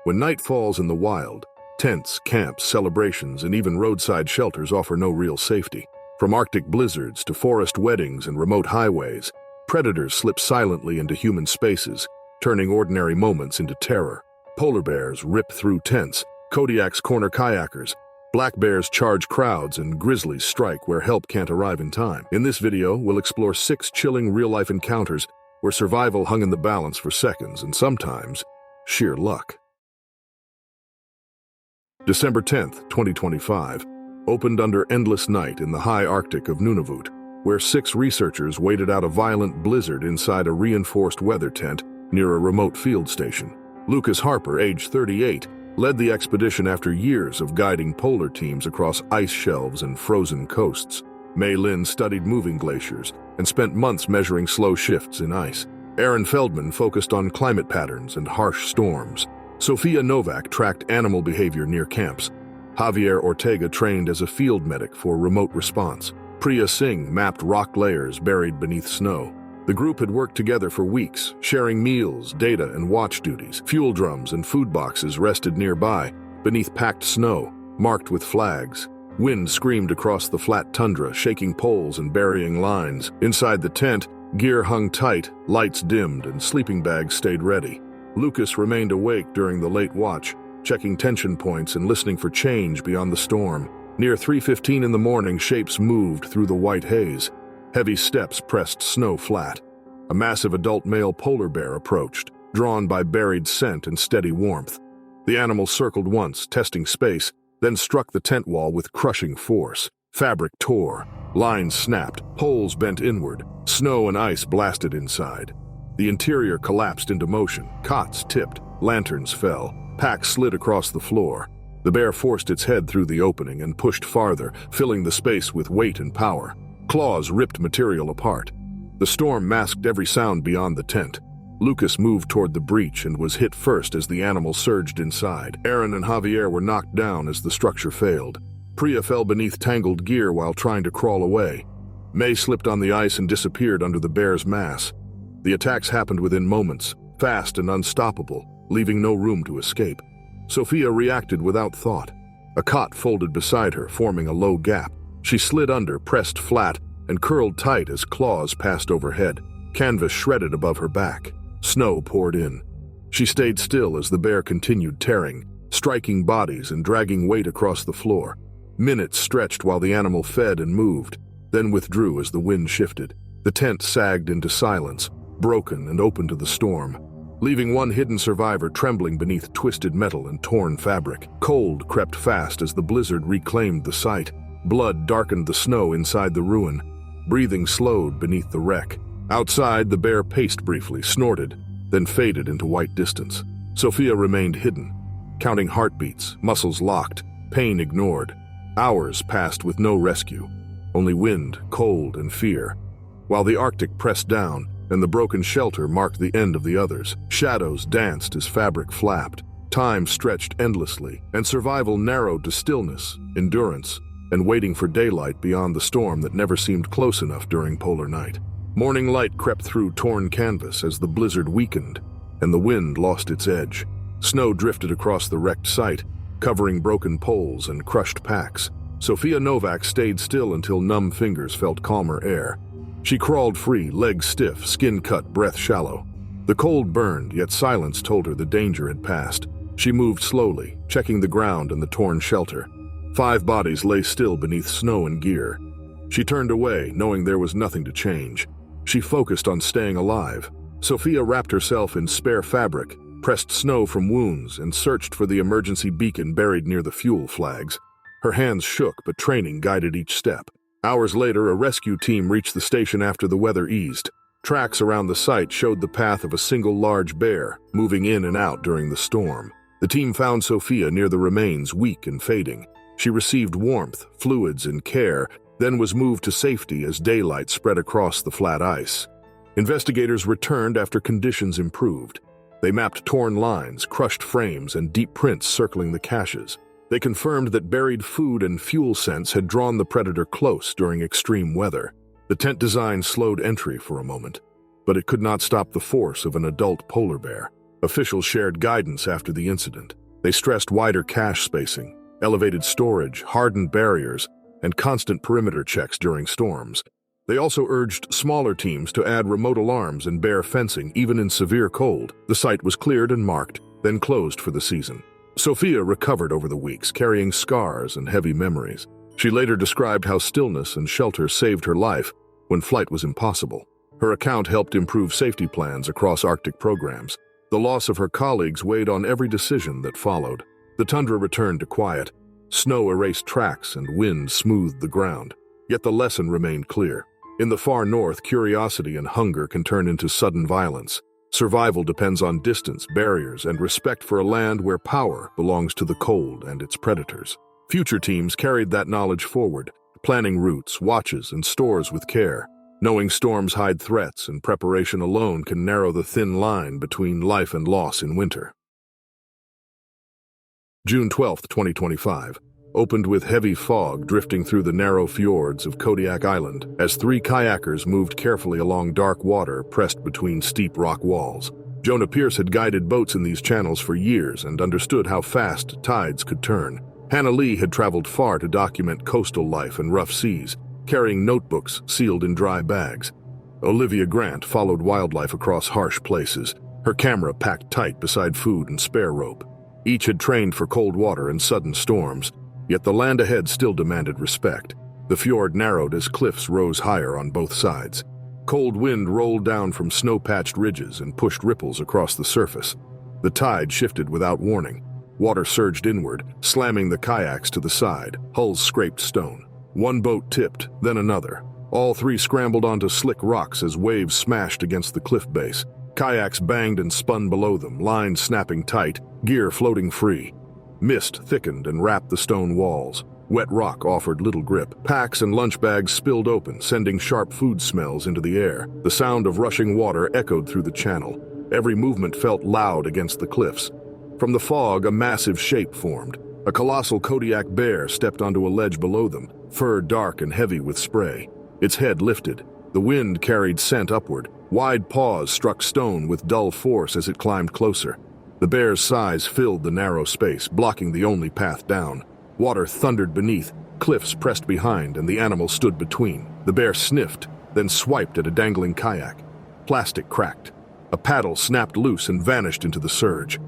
When night falls in the wild, tents, camps, celebrations, and even roadside shelters offer no real safety. From Arctic blizzards to forest weddings and remote highways, predators slip silently into human spaces, turning ordinary moments into terror. Polar bears rip through tents, Kodiaks corner kayakers, black bears charge crowds, and grizzlies strike where help can't arrive in time. In this video, we'll explore 6 chilling real-life encounters where survival hung in the balance for seconds and sometimes sheer luck. December 10th, 2025, opened under endless night in the high Arctic of Nunavut, where 6 researchers waited out a violent blizzard inside a reinforced weather tent near a remote field station. Lucas Harper, age 38, led the expedition after years of guiding polar teams across ice shelves and frozen coasts. Mei Lin studied moving glaciers and spent months measuring slow shifts in ice. Aaron Feldman focused on climate patterns and harsh storms. Sofia Novak tracked animal behavior near camps. Javier Ortega trained as a field medic for remote response. Priya Singh mapped rock layers buried beneath snow. The group had worked together for weeks, sharing meals, data, and watch duties. Fuel drums and food boxes rested nearby, beneath packed snow, marked with flags. Wind screamed across the flat tundra, shaking poles and burying lines. Inside the tent, gear hung tight, lights dimmed, and sleeping bags stayed ready. Lucas remained awake during the late watch, checking tension points and listening for change beyond the storm. Near 3:15 in the morning, shapes moved through the white haze. Heavy steps pressed snow flat. A massive adult male polar bear approached, drawn by buried scent and steady warmth. The animal circled once, testing space, then struck the tent wall with crushing force. Fabric tore, lines snapped, poles bent inward, snow and ice blasted inside. The interior collapsed into motion, cots tipped, lanterns fell, packs slid across the floor. The bear forced its head through the opening and pushed farther, filling the space with weight and power. Claws ripped material apart. The storm masked every sound beyond the tent. Lucas moved toward the breach and was hit first as the animal surged inside. Aaron and Javier were knocked down as the structure failed. Priya fell beneath tangled gear while trying to crawl away. May slipped on the ice and disappeared under the bear's mass. The attacks happened within moments, fast and unstoppable, leaving no room to escape. Sophia reacted without thought. A cot folded beside her, forming a low gap. She slid under, pressed flat, and curled tight as claws passed overhead. Canvas shredded above her back. Snow poured in. She stayed still as the bear continued tearing, striking bodies and dragging weight across the floor. Minutes stretched while the animal fed and moved, then withdrew as the wind shifted. The tent sagged into silence, broken and open to the storm, leaving one hidden survivor trembling beneath twisted metal and torn fabric. Cold crept fast as the blizzard reclaimed the site. Blood darkened the snow inside the ruin. Breathing slowed beneath the wreck. Outside, the bear paced briefly, snorted, then faded into white distance. Sophia remained hidden, counting heartbeats, muscles locked, pain ignored. Hours passed with no rescue, only wind, cold, and fear. While the Arctic pressed down, and the broken shelter marked the end of the others. Shadows danced as fabric flapped. Time stretched endlessly, and survival narrowed to stillness, endurance, and waiting for daylight beyond the storm that never seemed close enough during polar night. Morning light crept through torn canvas as the blizzard weakened, and the wind lost its edge. Snow drifted across the wrecked site, covering broken poles and crushed packs. Sophia Novak stayed still until numb fingers felt calmer air. She crawled free, legs stiff, skin cut, breath shallow. The cold burned, yet silence told her the danger had passed. She moved slowly, checking the ground and the torn shelter. 5 bodies lay still beneath snow and gear. She turned away, knowing there was nothing to change. She focused on staying alive. Sophia wrapped herself in spare fabric, pressed snow from wounds, and searched for the emergency beacon buried near the fuel flags. Her hands shook, but training guided each step. Hours later, a rescue team reached the station after the weather eased. Tracks around the site showed the path of a single large bear, moving in and out during the storm. The team found Sophia near the remains, weak and fading. She received warmth, fluids, and care, then was moved to safety as daylight spread across the flat ice. Investigators returned after conditions improved. They mapped torn lines, crushed frames, and deep prints circling the caches. They confirmed that buried food and fuel scents had drawn the predator close during extreme weather. The tent design slowed entry for a moment, but it could not stop the force of an adult polar bear. Officials shared guidance after the incident. They stressed wider cache spacing, elevated storage, hardened barriers, and constant perimeter checks during storms. They also urged smaller teams to add remote alarms and bear fencing even in severe cold. The site was cleared and marked, then closed for the season. Sophia recovered over the weeks, carrying scars and heavy memories. She later described how stillness and shelter saved her life when flight was impossible. Her account helped improve safety plans across Arctic programs. The loss of her colleagues weighed on every decision that followed. The tundra returned to quiet. Snow erased tracks and wind smoothed the ground. Yet the lesson remained clear. In the far north, curiosity and hunger can turn into sudden violence. Survival depends on distance, barriers, and respect for a land where power belongs to the cold and its predators. Future teams carried that knowledge forward, planning routes, watches, and stores with care. Knowing storms hide threats and preparation alone can narrow the thin line between life and loss in winter. June 12, 2025, opened with heavy fog drifting through the narrow fjords of Kodiak Island as three kayakers moved carefully along dark water pressed between steep rock walls. Jonah Pierce had guided boats in these channels for years and understood how fast tides could turn. Hannah Lee had traveled far to document coastal life and rough seas, carrying notebooks sealed in dry bags. Olivia Grant followed wildlife across harsh places, her camera packed tight beside food and spare rope. Each had trained for cold water and sudden storms, yet the land ahead still demanded respect. The fjord narrowed as cliffs rose higher on both sides. Cold wind rolled down from snow-patched ridges and pushed ripples across the surface. The tide shifted without warning. Water surged inward, slamming the kayaks to the side. Hulls scraped stone. One boat tipped, then another. All three scrambled onto slick rocks as waves smashed against the cliff base. Kayaks banged and spun below them, lines snapping tight, gear floating free. Mist thickened and wrapped the stone walls. Wet rock offered little grip. Packs and lunch bags spilled open, sending sharp food smells into the air. The sound of rushing water echoed through the channel. Every movement felt loud against the cliffs. From the fog, a massive shape formed. A colossal Kodiak bear stepped onto a ledge below them, fur dark and heavy with spray. Its head lifted. The wind carried scent upward. Wide paws struck stone with dull force as it climbed closer. The bear's size filled the narrow space, blocking the only path down. Water thundered beneath, cliffs pressed behind, and the animal stood between. The bear sniffed, then swiped at a dangling kayak. Plastic cracked. A paddle snapped loose and vanished into the surge.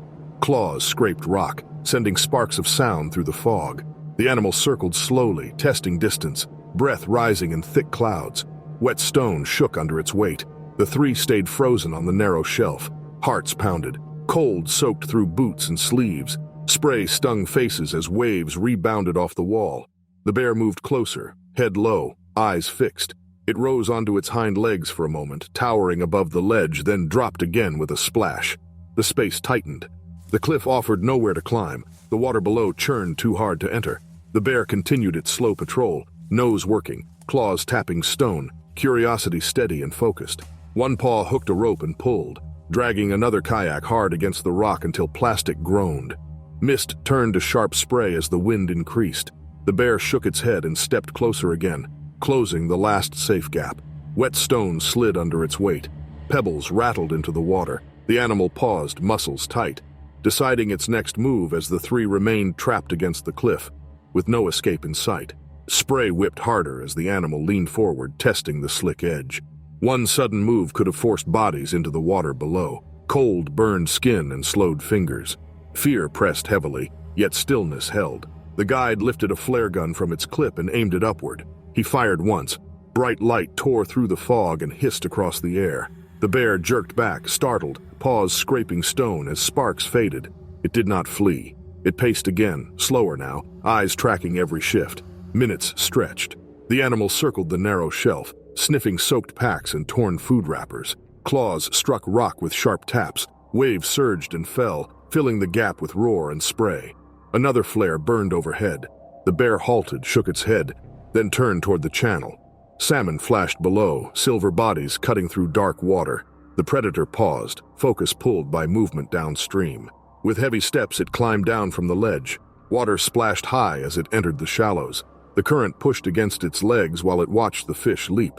Claws scraped rock, sending sparks of sound through the fog. The animal circled slowly, testing distance, breath rising in thick clouds. Wet stone shook under its weight. The three stayed frozen on the narrow shelf. Hearts pounded. Cold soaked through boots and sleeves. Spray stung faces as waves rebounded off the wall. The bear moved closer, head low, eyes fixed. It rose onto its hind legs for a moment, towering above the ledge, then dropped again with a splash. The space tightened. The cliff offered nowhere to climb. The water below churned too hard to enter. The bear continued its slow patrol, nose working, claws tapping stone, curiosity steady and focused. One paw hooked a rope and pulled, dragging another kayak hard against the rock until plastic groaned. Mist turned to sharp spray as the wind increased. The bear shook its head and stepped closer again, closing the last safe gap. Wet stone slid under its weight. Pebbles rattled into the water. The animal paused, muscles tight, deciding its next move as the three remained trapped against the cliff, with no escape in sight. Spray whipped harder as the animal leaned forward, testing the slick edge. One sudden move could have forced bodies into the water below. Cold burned skin and slowed fingers. Fear pressed heavily, yet stillness held. The guide lifted a flare gun from its clip and aimed it upward. He fired once. Bright light tore through the fog and hissed across the air. The bear jerked back, startled, paws scraping stone as sparks faded. It did not flee. It paced again, slower now, eyes tracking every shift. Minutes stretched. The animal circled the narrow shelf, sniffing soaked packs and torn food wrappers. Claws struck rock with sharp taps. Waves surged and fell, filling the gap with roar and spray. Another flare burned overhead. The bear halted, shook its head, then turned toward the channel. Salmon flashed below, silver bodies cutting through dark water. The predator paused, focus pulled by movement downstream. With heavy steps, it climbed down from the ledge. Water splashed high as it entered the shallows. The current pushed against its legs while it watched the fish leap.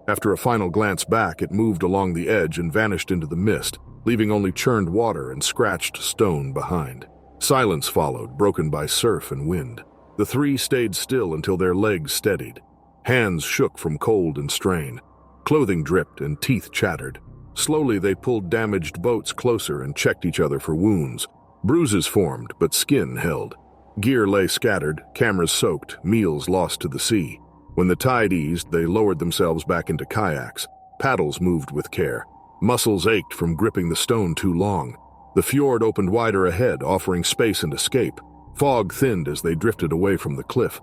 After a final glance back, it moved along the edge and vanished into the mist. leaving only churned water and scratched stone behind. Silence followed, broken by surf and wind. The three stayed still until their legs steadied. Hands shook from cold and strain. Clothing dripped and teeth chattered. Slowly they pulled damaged boats closer and checked each other for wounds. Bruises formed, but skin held. Gear lay scattered, cameras soaked, meals lost to the sea. When the tide eased, they lowered themselves back into kayaks. Paddles moved with care. Muscles ached from gripping the stone too long. The fjord opened wider ahead, offering space and escape. Fog thinned as they drifted away from the cliff.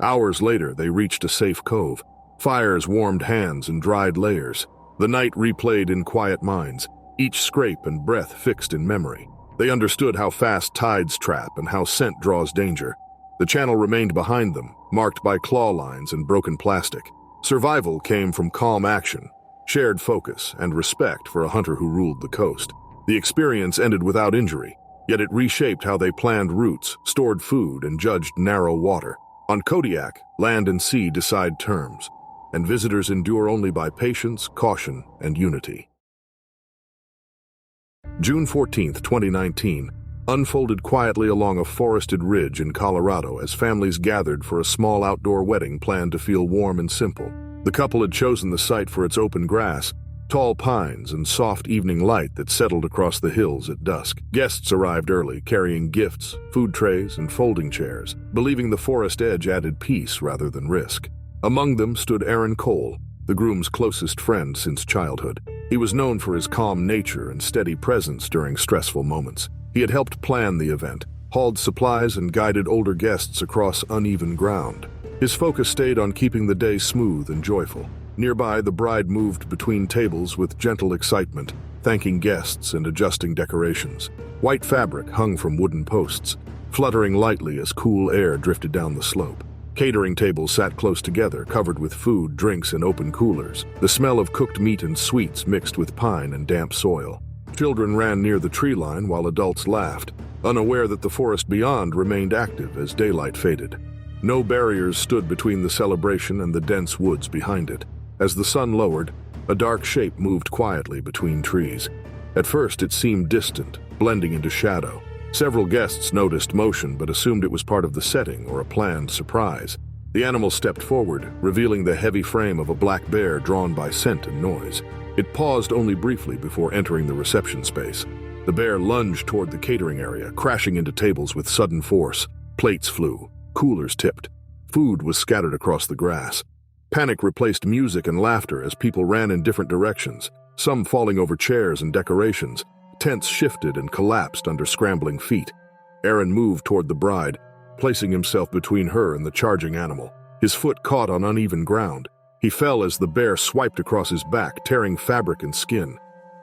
Hours later, they reached a safe cove. Fires warmed hands and dried layers. The night replayed in quiet minds, each scrape and breath fixed in memory. They understood how fast tides trap and how scent draws danger. The channel remained behind them, marked by claw lines and broken plastic. Survival came from calm action, shared focus, and respect for a hunter who ruled the coast. The experience ended without injury, yet it reshaped how they planned routes, stored food, and judged narrow water. On Kodiak, land and sea decide terms, and visitors endure only by patience, caution, and unity. June 14, 2019, unfolded quietly along a forested ridge in Colorado as families gathered for a small outdoor wedding planned to feel warm and simple. The couple had chosen the site for its open grass, tall pines, and soft evening light that settled across the hills at dusk. Guests arrived early, carrying gifts, food trays, and folding chairs, believing the forest edge added peace rather than risk. Among them stood Aaron Cole, the groom's closest friend since childhood. He was known for his calm nature and steady presence during stressful moments. He had helped plan the event, hauled supplies, and guided older guests across uneven ground. His focus stayed on keeping the day smooth and joyful. Nearby, the bride moved between tables with gentle excitement, thanking guests and adjusting decorations. White fabric hung from wooden posts, fluttering lightly as cool air drifted down the slope. Catering tables sat close together, covered with food, drinks, and open coolers. The smell of cooked meat and sweets mixed with pine and damp soil. Children ran near the tree line while adults laughed, unaware that the forest beyond remained active as daylight faded. No barriers stood between the celebration and the dense woods behind it. As the sun lowered, a dark shape moved quietly between trees. At first, it seemed distant, blending into shadow. Several guests noticed motion but assumed it was part of the setting or a planned surprise. The animal stepped forward, revealing the heavy frame of a black bear drawn by scent and noise. It paused only briefly before entering the reception space. The bear lunged toward the catering area, crashing into tables with sudden force. Plates flew, coolers tipped. Food was scattered across the grass. Panic replaced music and laughter as people ran in different directions, some falling over chairs and decorations. Tents shifted and collapsed under scrambling feet. Aaron moved toward the bride, placing himself between her and the charging animal. His foot caught on uneven ground. He fell as the bear swiped across his back, tearing fabric and skin.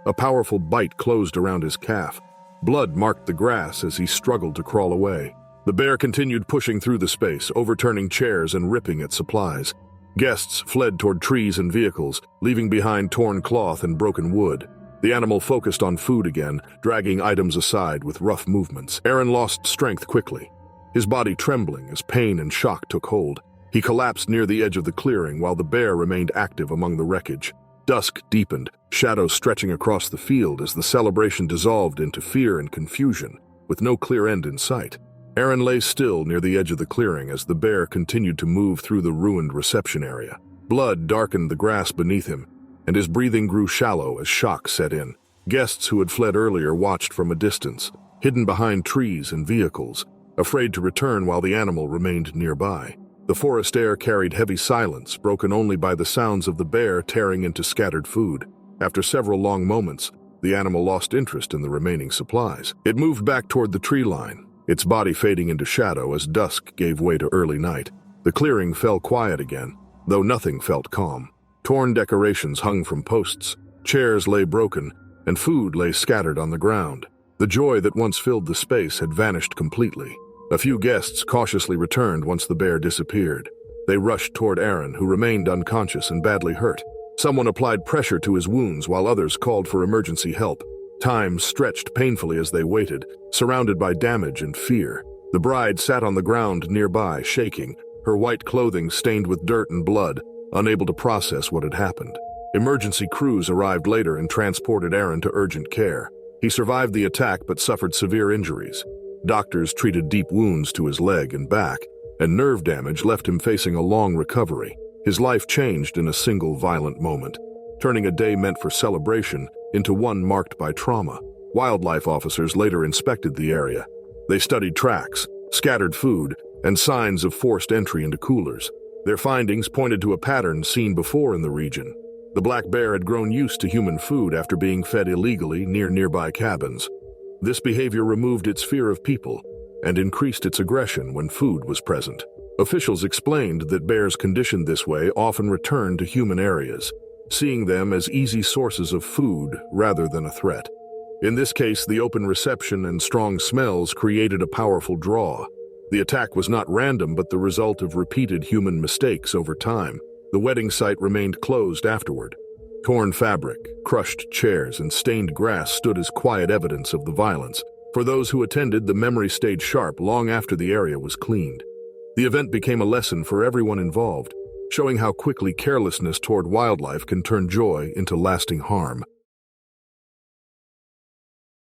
A powerful bite closed around his calf. Blood marked the grass as he struggled to crawl away. The bear continued pushing through the space, overturning chairs and ripping at supplies. Guests fled toward trees and vehicles, leaving behind torn cloth and broken wood. The animal focused on food again, dragging items aside with rough movements. Aaron lost strength quickly, his body trembling as pain and shock took hold. He collapsed near the edge of the clearing while the bear remained active among the wreckage. Dusk deepened, shadows stretching across the field as the celebration dissolved into fear and confusion, with no clear end in sight. Aaron lay still near the edge of the clearing as the bear continued to move through the ruined reception area. Blood darkened the grass beneath him, and his breathing grew shallow as shock set in. Guests who had fled earlier watched from a distance, hidden behind trees and vehicles, afraid to return while the animal remained nearby. The forest air carried heavy silence, broken only by the sounds of the bear tearing into scattered food. After several long moments, the animal lost interest in the remaining supplies. It moved back toward the tree line, its body fading into shadow as dusk gave way to early night. The clearing fell quiet again, though nothing felt calm. Torn decorations hung from posts, chairs lay broken, and food lay scattered on the ground. The joy that once filled the space had vanished completely. A few guests cautiously returned once the bear disappeared. They rushed toward Aaron, who remained unconscious and badly hurt. Someone applied pressure to his wounds while others called for emergency help. Time stretched painfully as they waited, surrounded by damage and fear. The bride sat on the ground nearby, shaking, her white clothing stained with dirt and blood, unable to process what had happened. Emergency crews arrived later and transported Aaron to urgent care. He survived the attack but suffered severe injuries. Doctors treated deep wounds to his leg and back, and nerve damage left him facing a long recovery. His life changed in a single violent moment, turning a day meant for celebration into one marked by trauma. Wildlife officers later inspected the area. They studied tracks, scattered food, and signs of forced entry into coolers. Their findings pointed to a pattern seen before in the region. The black bear had grown used to human food after being fed illegally near nearby cabins. This behavior removed its fear of people and increased its aggression when food was present. Officials explained that bears conditioned this way often return to human areas, seeing them as easy sources of food rather than a threat. In this case, the open reception and strong smells created a powerful draw. The attack was not random, but the result of repeated human mistakes over time. The wedding site remained closed afterward. Torn fabric, crushed chairs, and stained grass stood as quiet evidence of the violence. For those who attended, the memory stayed sharp long after the area was cleaned. The event became a lesson for everyone involved, showing how quickly carelessness toward wildlife can turn joy into lasting harm.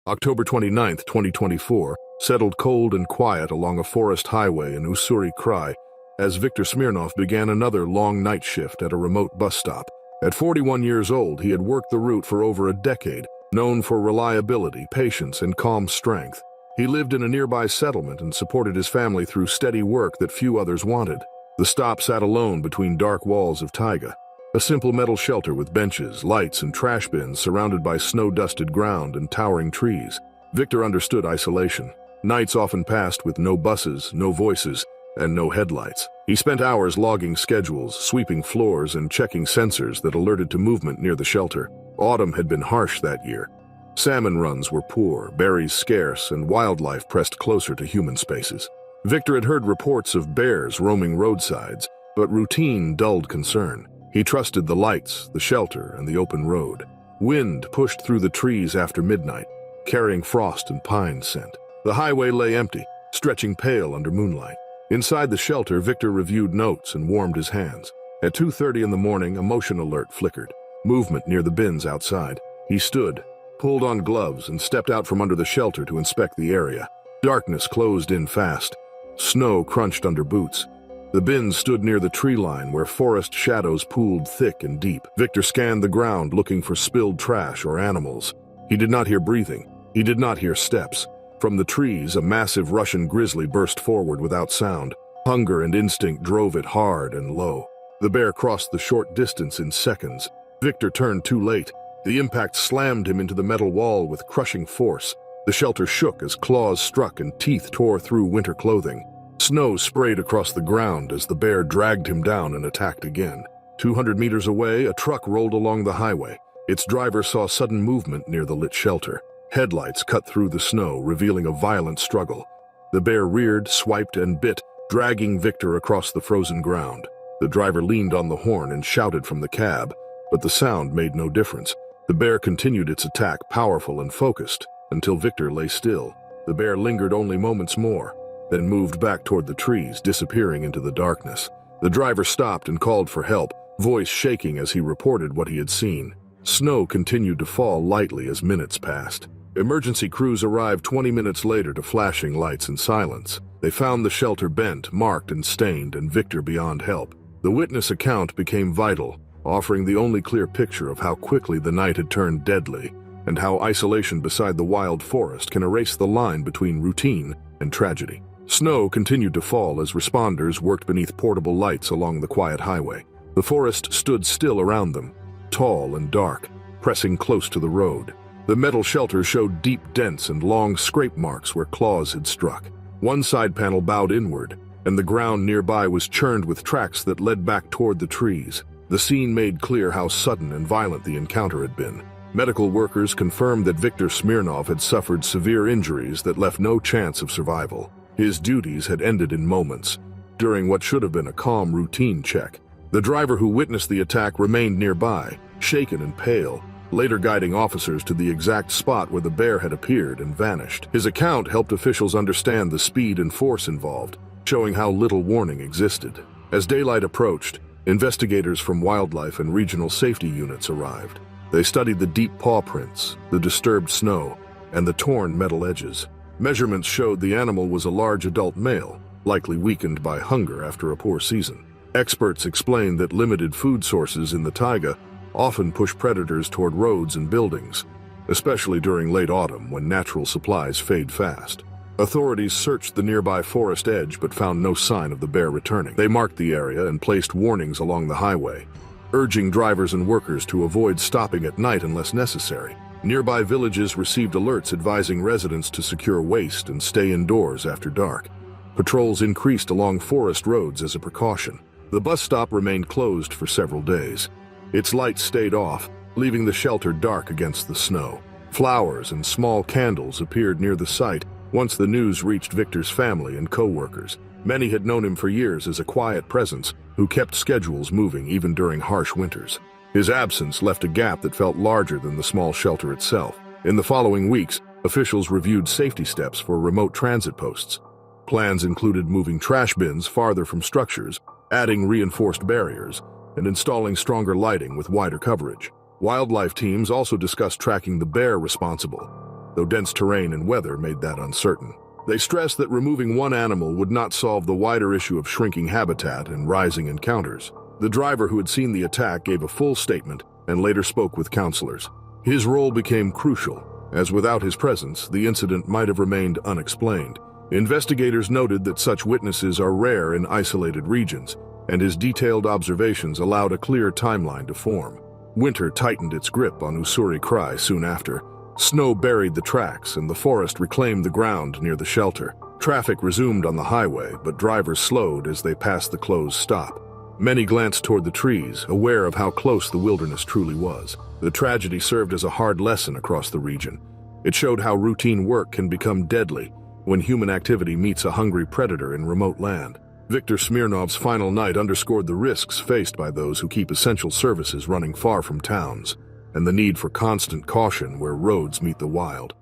October 29, 2024, settled cold and quiet along a forest highway in Ussuri Krai as Viktor Smirnov began another long night shift at a remote bus stop. At 41 years old, he had worked the route for over a decade, known for reliability, patience, and calm strength. He lived in a nearby settlement and supported his family through steady work that few others wanted. The stop sat alone between dark walls of taiga, a simple metal shelter with benches, lights, and trash bins surrounded by snow-dusted ground and towering trees. Viktor understood isolation. Nights often passed with no buses, no voices, and no headlights. He spent hours logging schedules, sweeping floors, and checking sensors that alerted to movement near the shelter. Autumn had been harsh that year. Salmon runs were poor, berries scarce, and wildlife pressed closer to human spaces. Viktor had heard reports of bears roaming roadsides, but routine dulled concern. He trusted the lights, the shelter, and the open road. Wind pushed through the trees after midnight, carrying frost and pine scent. The highway lay empty, stretching pale under moonlight. Inside the shelter, Viktor reviewed notes and warmed his hands. At 2:30 in the morning, a motion alert flickered. Movement near the bins outside. He stood, pulled on gloves, and stepped out from under the shelter to inspect the area. Darkness closed in fast. Snow crunched under boots. The bins stood near the tree line where forest shadows pooled thick and deep. Viktor scanned the ground looking for spilled trash or animals. He did not hear breathing. He did not hear steps. From the trees, a massive Russian grizzly burst forward without sound. Hunger and instinct drove it hard and low. The bear crossed the short distance in seconds. Viktor turned too late. The impact slammed him into the metal wall with crushing force. The shelter shook as claws struck and teeth tore through winter clothing. Snow sprayed across the ground as the bear dragged him down and attacked again. 200 meters away, a truck rolled along the highway. Its driver saw sudden movement near the lit shelter. Headlights cut through the snow, revealing a violent struggle. The bear reared, swiped, and bit, dragging Viktor across the frozen ground. The driver leaned on the horn and shouted from the cab, but the sound made no difference. The bear continued its attack, powerful and focused, until Viktor lay still. The bear lingered only moments more, then moved back toward the trees, disappearing into the darkness. The driver stopped and called for help, voice shaking as he reported what he had seen. Snow continued to fall lightly as minutes passed. Emergency crews arrived 20 minutes later to flashing lights and silence. They found the shelter bent, marked, and stained, and Viktor beyond help. The witness account became vital, offering the only clear picture of how quickly the night had turned deadly, and how isolation beside the wild forest can erase the line between routine and tragedy. Snow continued to fall as responders worked beneath portable lights along the quiet highway. The forest stood still around them, tall and dark, pressing close to the road. The metal shelter showed deep dents and long scrape marks where claws had struck. One side panel bowed inward, and the ground nearby was churned with tracks that led back toward the trees. The scene made clear how sudden and violent the encounter had been. Medical workers confirmed that Viktor Smirnov had suffered severe injuries that left no chance of survival. His duties had ended in moments, during what should have been a calm routine check. The driver who witnessed the attack remained nearby, shaken and pale, later guiding officers to the exact spot where the bear had appeared and vanished. His account helped officials understand the speed and force involved, showing how little warning existed. As daylight approached, investigators from wildlife and regional safety units arrived. They studied the deep paw prints, the disturbed snow, and the torn metal edges. Measurements showed the animal was a large adult male, likely weakened by hunger after a poor season. Experts explained that limited food sources in the taiga often push predators toward roads and buildings, especially during late autumn when natural supplies fade fast. Authorities searched the nearby forest edge but found no sign of the bear returning. They marked the area and placed warnings along the highway, urging drivers and workers to avoid stopping at night unless necessary. Nearby villages received alerts advising residents to secure waste and stay indoors after dark. Patrols increased along forest roads as a precaution. The bus stop remained closed for several days. Its lights stayed off, leaving the shelter dark against the snow. Flowers and small candles appeared near the site once the news reached Victor's family and co-workers. Many had known him for years as a quiet presence who kept schedules moving even during harsh winters. His absence left a gap that felt larger than the small shelter itself. In the following weeks, officials reviewed safety steps for remote transit posts. Plans included moving trash bins farther from structures, adding reinforced barriers, and installing stronger lighting with wider coverage. Wildlife teams also discussed tracking the bear responsible, though dense terrain and weather made that uncertain. They stressed that removing one animal would not solve the wider issue of shrinking habitat and rising encounters. The driver who had seen the attack gave a full statement and later spoke with counselors. His role became crucial, as without his presence, the incident might have remained unexplained. Investigators noted that such witnesses are rare in isolated regions, and his detailed observations allowed a clear timeline to form. Winter tightened its grip on Ussuri Krai soon after. Snow buried the tracks, and the forest reclaimed the ground near the shelter. Traffic resumed on the highway, but drivers slowed as they passed the closed stop. Many glanced toward the trees, aware of how close the wilderness truly was. The tragedy served as a hard lesson across the region. It showed how routine work can become deadly when human activity meets a hungry predator in remote land. Viktor Smirnov's final night underscored the risks faced by those who keep essential services running far from towns, and the need for constant caution where roads meet the wild.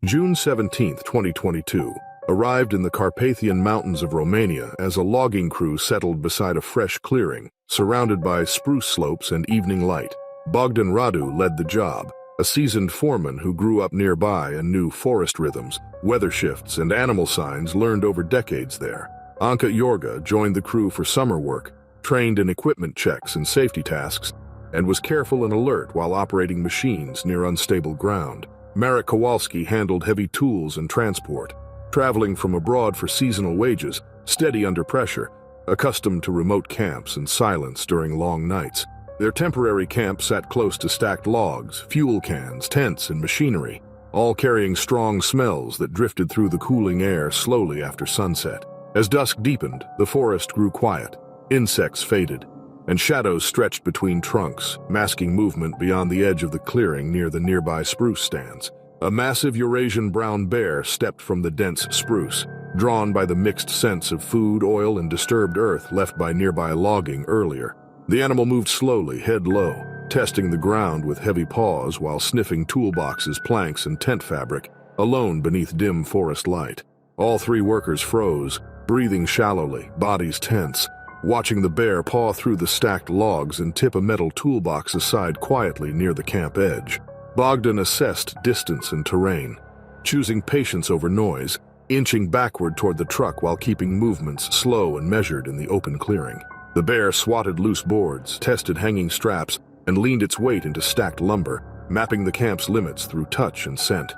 June 17, 2022, arrived in the Carpathian Mountains of Romania as a logging crew settled beside a fresh clearing, surrounded by spruce slopes and evening light. Bogdan Radu led the job, a seasoned foreman who grew up nearby and knew forest rhythms, weather shifts, and animal signs learned over decades there. Anka Yorga joined the crew for summer work, trained in equipment checks and safety tasks, and was careful and alert while operating machines near unstable ground. Marek Kowalski handled heavy tools and transport, traveling from abroad for seasonal wages, steady under pressure, accustomed to remote camps and silence during long nights. Their temporary camp sat close to stacked logs, fuel cans, tents, and machinery, all carrying strong smells that drifted through the cooling air slowly after sunset. As dusk deepened, the forest grew quiet. Insects faded, and shadows stretched between trunks, masking movement beyond the edge of the clearing near the nearby spruce stands. A massive Eurasian brown bear stepped from the dense spruce, drawn by the mixed scents of food, oil, and disturbed earth left by nearby logging earlier. The animal moved slowly, head low, testing the ground with heavy paws while sniffing toolboxes, planks, and tent fabric, alone beneath dim forest light. All three workers froze, breathing shallowly, bodies tense, watching the bear paw through the stacked logs and tip a metal toolbox aside quietly near the camp edge. Bogdan assessed distance and terrain, choosing patience over noise, inching backward toward the truck while keeping movements slow and measured in the open clearing. The bear swatted loose boards, tested hanging straps, and leaned its weight into stacked lumber, mapping the camp's limits through touch and scent.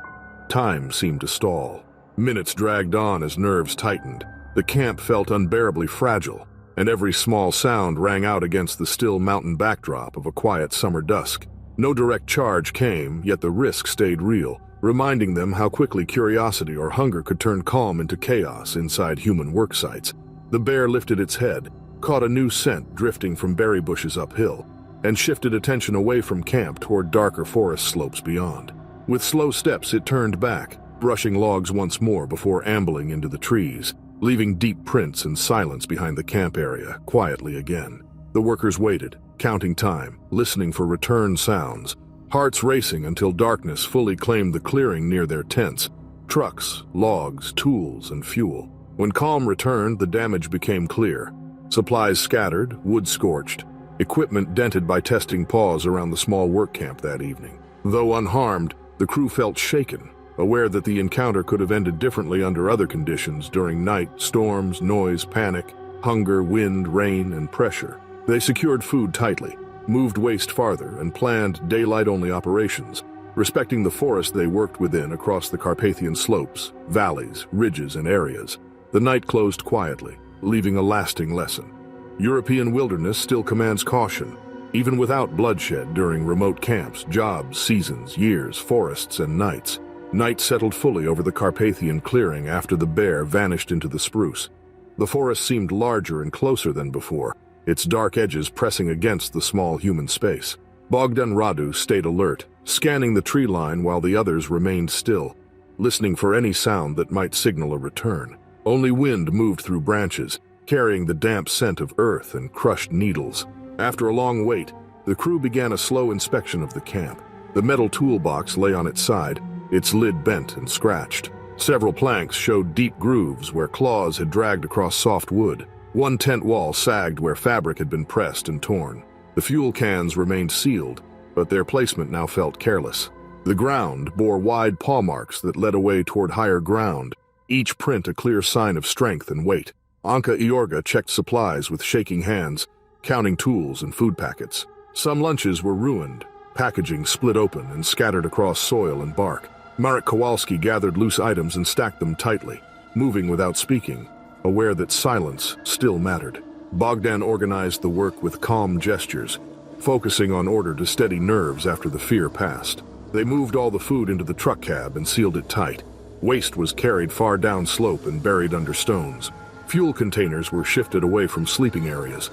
Time seemed to stall. Minutes dragged on as nerves tightened. The camp felt unbearably fragile, and every small sound rang out against the still mountain backdrop of a quiet summer dusk. No direct charge came, yet the risk stayed real, reminding them how quickly curiosity or hunger could turn calm into chaos inside human work sites. The bear lifted its head, caught a new scent drifting from berry bushes uphill, and shifted attention away from camp toward darker forest slopes beyond. With slow steps, it turned back, brushing logs once more before ambling into the trees, leaving deep prints and silence behind the camp area, quietly again. The workers waited, counting time, listening for return sounds, hearts racing until darkness fully claimed the clearing near their tents, trucks, logs, tools, and fuel. When calm returned, the damage became clear. Supplies scattered, wood scorched, equipment dented by testing paws around the small work camp that evening. Though unharmed, the crew felt shaken, aware that the encounter could have ended differently under other conditions during night, storms, noise, panic, hunger, wind, rain, and pressure. They secured food tightly, moved waste farther, and planned daylight-only operations, respecting the forest they worked within across the Carpathian slopes, valleys, ridges, and areas. The night closed quietly, leaving a lasting lesson. European wilderness still commands caution, even without bloodshed during remote camps, jobs, seasons, years, forests, and nights. Night settled fully over the Carpathian clearing after the bear vanished into the spruce. The forest seemed larger and closer than before, its dark edges pressing against the small human space. Bogdan Radu stayed alert, scanning the tree line while the others remained still, listening for any sound that might signal a return. Only wind moved through branches, carrying the damp scent of earth and crushed needles. After a long wait, the crew began a slow inspection of the camp. The metal toolbox lay on its side, its lid bent and scratched. Several planks showed deep grooves where claws had dragged across soft wood. One tent wall sagged where fabric had been pressed and torn. The fuel cans remained sealed, but their placement now felt careless. The ground bore wide paw marks that led away toward higher ground, each print a clear sign of strength and weight. Anka Iorga checked supplies with shaking hands, counting tools and food packets. Some lunches were ruined, packaging split open and scattered across soil and bark. Marek Kowalski gathered loose items and stacked them tightly, moving without speaking, aware that silence still mattered. Bogdan organized the work with calm gestures, focusing on order to steady nerves after the fear passed. They moved all the food into the truck cab and sealed it tight. Waste was carried far down slope and buried under stones. Fuel containers were shifted away from sleeping areas.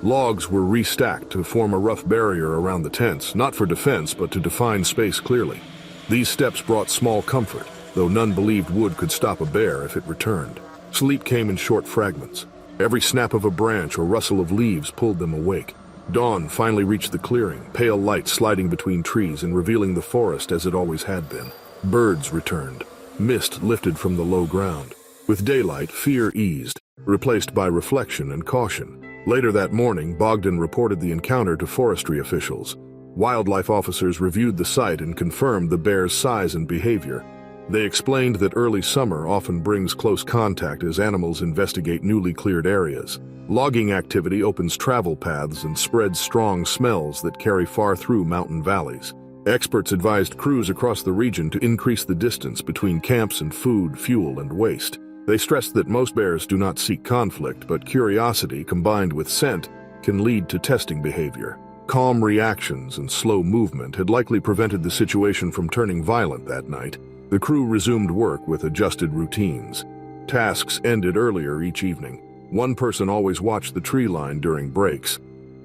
Logs were restacked to form a rough barrier around the tents, not for defense but to define space clearly. These steps brought small comfort, though none believed wood could stop a bear if it returned. Sleep came in short fragments. Every snap of a branch or rustle of leaves pulled them awake. Dawn finally reached the clearing, pale light sliding between trees and revealing the forest as it always had been. Birds returned. Mist lifted from the low ground. With daylight, fear eased, replaced by reflection and caution. Later that morning, Bogdan reported the encounter to forestry officials. Wildlife officers reviewed the site and confirmed the bear's size and behavior. They explained that early summer often brings close contact as animals investigate newly cleared areas. Logging activity opens travel paths and spreads strong smells that carry far through mountain valleys. Experts advised crews across the region to increase the distance between camps and food, fuel, and waste. They stressed that most bears do not seek conflict, but curiosity combined with scent can lead to testing behavior. Calm reactions and slow movement had likely prevented the situation from turning violent that night. The crew resumed work with adjusted routines. Tasks ended earlier each evening. One person always watched the tree line during breaks.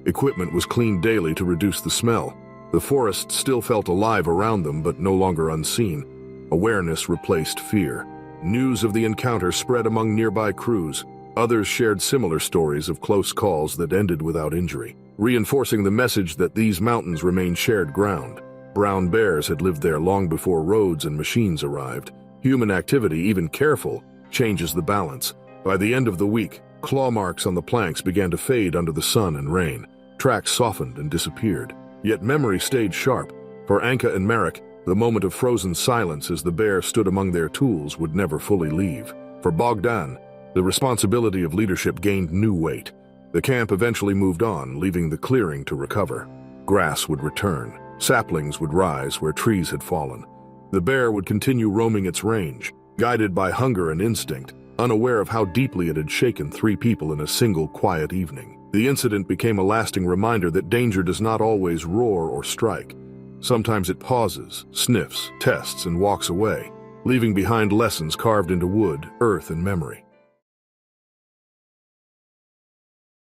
Equipment was cleaned daily to reduce the smell. The forest still felt alive around them, but no longer unseen. Awareness replaced fear. News of the encounter spread among nearby crews. Others shared similar stories of close calls that ended without injury, reinforcing the message that these mountains remain shared ground. Brown bears had lived there long before roads and machines arrived. Human activity, even careful, changes the balance. By the end of the week, claw marks on the planks began to fade under the sun and rain. Tracks softened and disappeared. Yet memory stayed sharp. For Anka and Marek, the moment of frozen silence as the bear stood among their tools would never fully leave. For Bogdan, the responsibility of leadership gained new weight. The camp eventually moved on, leaving the clearing to recover. Grass would return. Saplings would rise where trees had fallen. The bear would continue roaming its range, guided by hunger and instinct, unaware of how deeply it had shaken 3 people in a single quiet evening. The incident became a lasting reminder that danger does not always roar or strike. Sometimes it pauses, sniffs, tests, and walks away, leaving behind lessons carved into wood, earth, and memory.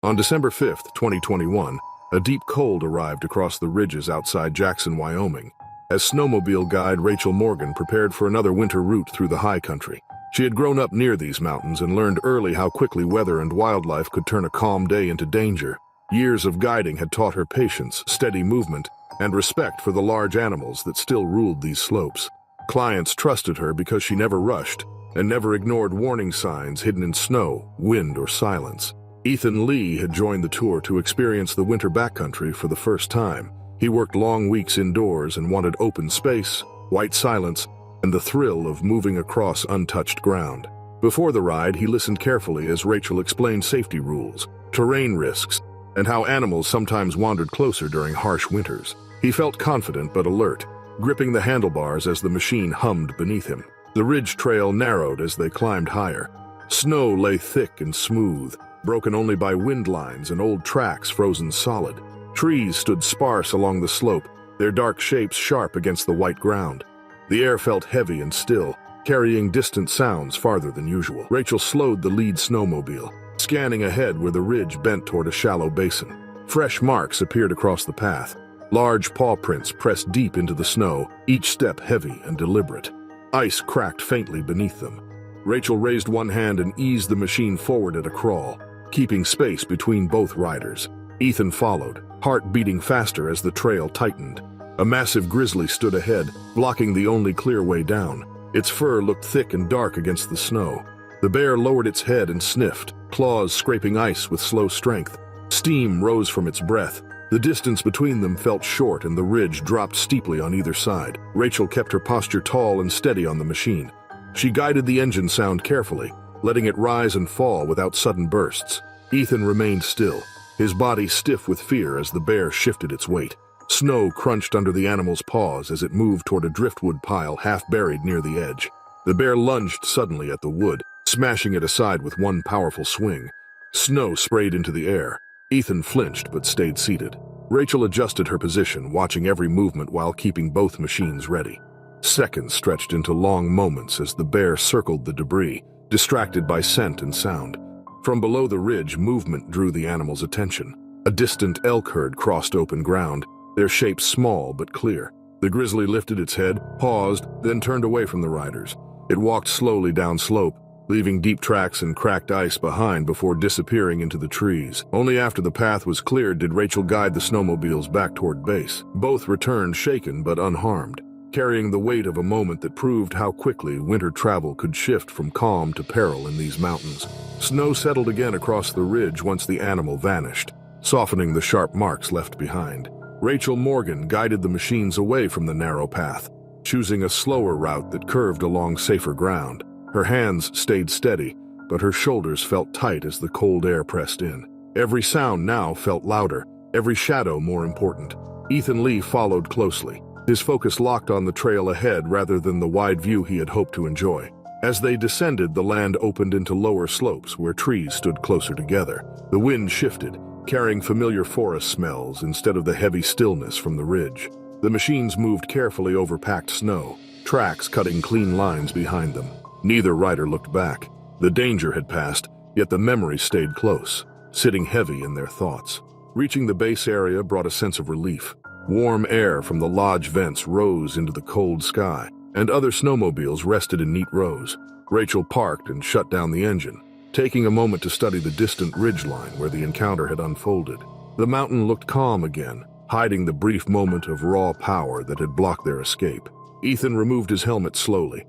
On December 5, 2021, a deep cold arrived across the ridges outside Jackson, Wyoming, as snowmobile guide Rachel Morgan prepared for another winter route through the high country. She had grown up near these mountains and learned early how quickly weather and wildlife could turn a calm day into danger. Years of guiding had taught her patience, steady movement, and respect for the large animals that still ruled these slopes. Clients trusted her because she never rushed and never ignored warning signs hidden in snow, wind, or silence. Ethan Lee had joined the tour to experience the winter backcountry for the first time. He worked long weeks indoors and wanted open space, white silence, and the thrill of moving across untouched ground. Before the ride, he listened carefully as Rachel explained safety rules, terrain risks, and how animals sometimes wandered closer during harsh winters. He felt confident but alert, gripping the handlebars as the machine hummed beneath him. The ridge trail narrowed as they climbed higher. Snow lay thick and smooth, broken only by wind lines and old tracks frozen solid. Trees stood sparse along the slope, their dark shapes sharp against the white ground. The air felt heavy and still, carrying distant sounds farther than usual. Rachel slowed the lead snowmobile, scanning ahead where the ridge bent toward a shallow basin. Fresh marks appeared across the path. Large paw prints pressed deep into the snow, each step heavy and deliberate. Ice cracked faintly beneath them. Rachel raised one hand and eased the machine forward at a crawl, keeping space between both riders. Ethan followed, heart beating faster as the trail tightened. A massive grizzly stood ahead, blocking the only clear way down. Its fur looked thick and dark against the snow. The bear lowered its head and sniffed, claws scraping ice with slow strength. Steam rose from its breath. The distance between them felt short and the ridge dropped steeply on either side. Rachel kept her posture tall and steady on the machine. She guided the engine sound carefully, letting it rise and fall without sudden bursts. Ethan remained still, his body stiff with fear as the bear shifted its weight. Snow crunched under the animal's paws as it moved toward a driftwood pile half buried near the edge. The bear lunged suddenly at the wood, smashing it aside with one powerful swing. Snow sprayed into the air. Ethan flinched but stayed seated. Rachel adjusted her position, watching every movement while keeping both machines ready. Seconds stretched into long moments as the bear circled the debris, distracted by scent and sound. From below the ridge, movement drew the animal's attention. A distant elk herd crossed open ground, their shape small but clear. The grizzly lifted its head, paused, then turned away from the riders. It walked slowly down slope, leaving deep tracks and cracked ice behind before disappearing into the trees. Only after the path was cleared did Rachel guide the snowmobiles back toward base. Both returned shaken but unharmed, carrying the weight of a moment that proved how quickly winter travel could shift from calm to peril in these mountains. Snow settled again across the ridge once the animal vanished, softening the sharp marks left behind. Rachel Morgan guided the machines away from the narrow path, choosing a slower route that curved along safer ground. Her hands stayed steady, but her shoulders felt tight as the cold air pressed in. Every sound now felt louder, every shadow more important. Ethan Lee followed closely, his focus locked on the trail ahead rather than the wide view he had hoped to enjoy. As they descended, the land opened into lower slopes where trees stood closer together. The wind shifted, carrying familiar forest smells instead of the heavy stillness from the ridge. The machines moved carefully over packed snow, tracks cutting clean lines behind them. Neither rider looked back. The danger had passed, yet the memory stayed close, sitting heavy in their thoughts. Reaching the base area brought a sense of relief. Warm air from the lodge vents rose into the cold sky, and other snowmobiles rested in neat rows. Rachel parked and shut down the engine, taking a moment to study the distant ridgeline where the encounter had unfolded. The mountain looked calm again, hiding the brief moment of raw power that had blocked their escape. Ethan removed his helmet slowly.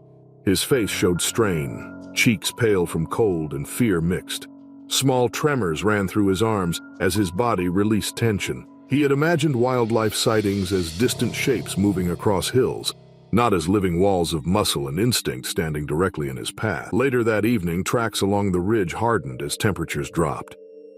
His face showed strain, cheeks pale from cold and fear mixed. Small tremors ran through his arms as his body released tension. He had imagined wildlife sightings as distant shapes moving across hills, not as living walls of muscle and instinct standing directly in his path. Later that evening, tracks along the ridge hardened as temperatures dropped.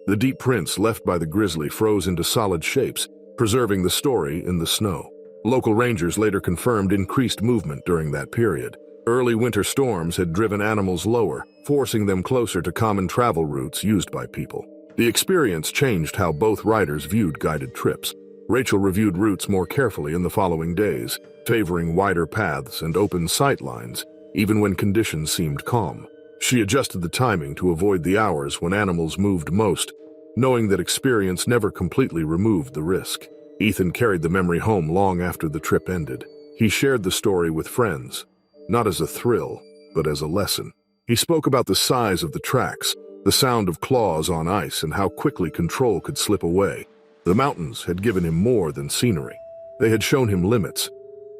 The deep prints left by the grizzly froze into solid shapes, preserving the story in the snow. Local rangers later confirmed increased movement during that period. Early winter storms had driven animals lower, forcing them closer to common travel routes used by people. The experience changed how both riders viewed guided trips. Rachel reviewed routes more carefully in the following days, favoring wider paths and open sight lines, even when conditions seemed calm. She adjusted the timing to avoid the hours when animals moved most, knowing that experience never completely removed the risk. Ethan carried the memory home long after the trip ended. He shared the story with friends, not as a thrill, but as a lesson. He spoke about the size of the tracks, the sound of claws on ice, and how quickly control could slip away. The mountains had given him more than scenery. They had shown him limits.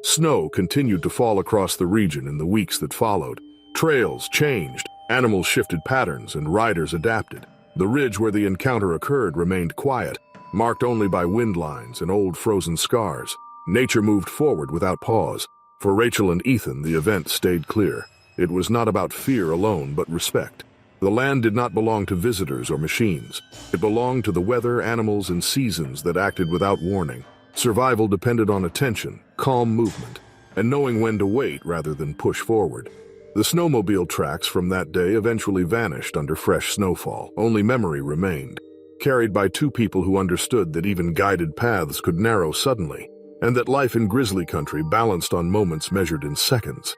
Snow continued to fall across the region in the weeks that followed. Trails changed, animals shifted patterns, and riders adapted. The ridge where the encounter occurred remained quiet, marked only by wind lines and old frozen scars. Nature moved forward without pause. For Rachel and Ethan, the event stayed clear. It was not about fear alone, but respect. The land did not belong to visitors or machines. It belonged to the weather, animals, and seasons that acted without warning. Survival depended on attention, calm movement, and knowing when to wait rather than push forward. The snowmobile tracks from that day eventually vanished under fresh snowfall. Only memory remained, carried by two people who understood that even guided paths could narrow suddenly, and that life in Grizzly country balanced on moments measured in seconds.